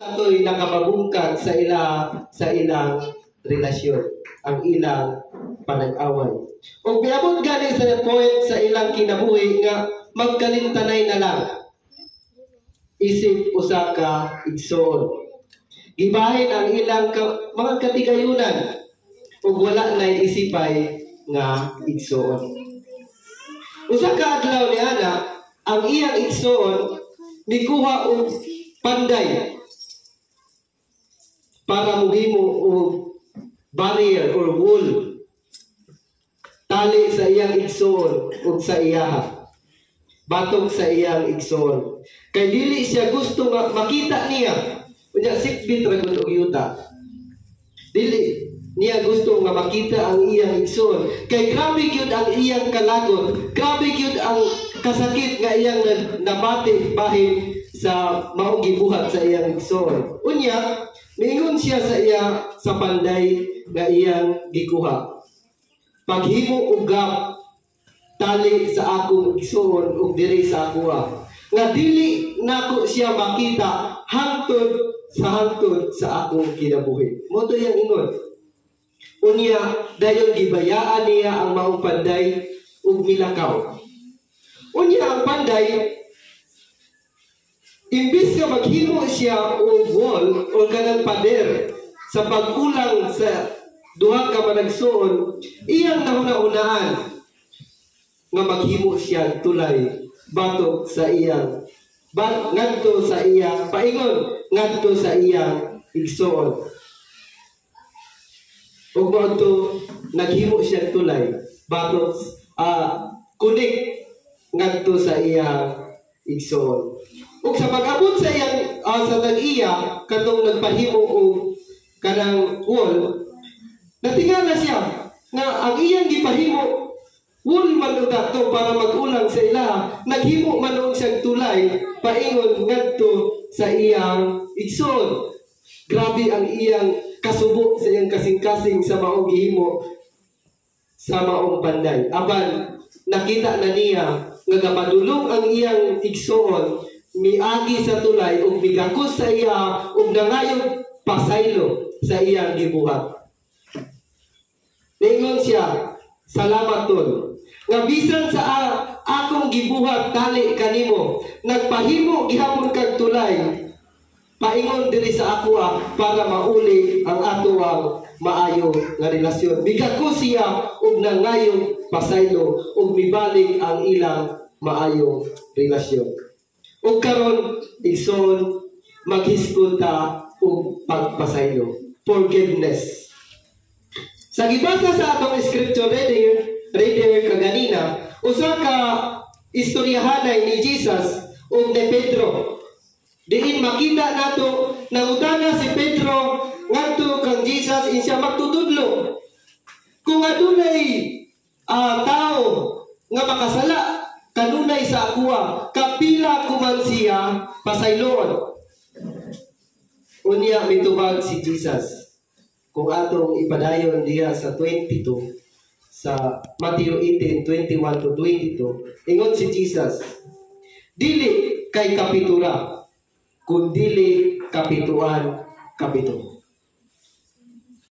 Ato'y nakapabungkag sa ilang relasyon, ang ilang panag-away. O biabot gani sa point sa ilang kinabuhi nga magkalintanay na lang. Isip usa ka igsoon. Gibahin ang ilang mga katigayunan ug wala na isipay nga igsoon. Usa ka adlaw ni ana ang iyang igsoon mikuha og panday para muhimo og barrier or wall tali sa iyang igsoon ug sa iyaha batok sa iyang igsoon kay dili siya gusto nga makita niya unya sikbit ra gud og yuta dili niya gusto nga makita ang iyang igsoon kay grabe gyud ang iyang kalagot, grabe gyud ang kasakit nga iyang nabati bahin sa maong gibuhat sa iyang igsoon. Unya miingon siya sa iya sa panday nga iyang gikuha. Paghimo og gap tali sa akong igsoon ug diri sa akuha. Nga dili nako siya makita hangtod sa akong kinabuhi. Moto yang ingon. Unya dayon gibayaan niya ang maong panday ug milakaw. Unya ang panday imbis nga maghimo siya og wall o kanang pader sa pagkulang sa duha ka managsuon, iyang nahuna-unaan nga maghimo siya tulay batok sa iyang ngadto sa iyang paingon ngadto sa iyang igsoon. Ug moadto naghimo siya tulay batok kunik ngadto sa iyang igsoon. Ug sa pag-abot sa iyang sa tag-iya katong nagpahimo og kanang wall, natingala siya nga ang iyang gipahimo wall man dato para mag-ulang sa ilaha, naghimo man og siyang tulay paingon ngadto sa iyang igsoon. Grabe ang iyang kasubo sa iyang kasing-kasing sa maong gihimo sa maong panday. Aban nakita na niya nga gapadulong ang iyang igsoon miagi sa tulay ug migakos sa iya ug nangayon pasaylo sa iyang gibuhat. Ningon siya, salamat tol. Nga bisan sa akong gibuhat tali kanimo, nagpahimo gihapon kag tulay. Paingon diri sa ako para mauli ang ato ang maayo nga relasyon. Migakos siya ug nangayon pasaylo ug mibalik ang ilang maayo relasyon. Ug karon igsoon maghisgot ta og pagpasaylo, forgiveness. Sa gibasa sa atong scripture reader kaganina, usa ka istoryahanay ni Jesus ug ni Pedro. Diin makita nato nangutana si Pedro ngadto kang Jesus insya magtutudlo. Kung adunay tao nga makasala kanunay sa akuha, kapila kuman siya pasayloon. Unya mitubag si Jesus. Kung atong ipadayon diya sa 22, sa Matthew 18:21 to 22, ingon si Jesus, dili kay kapitura, kung dili kapituan kapito.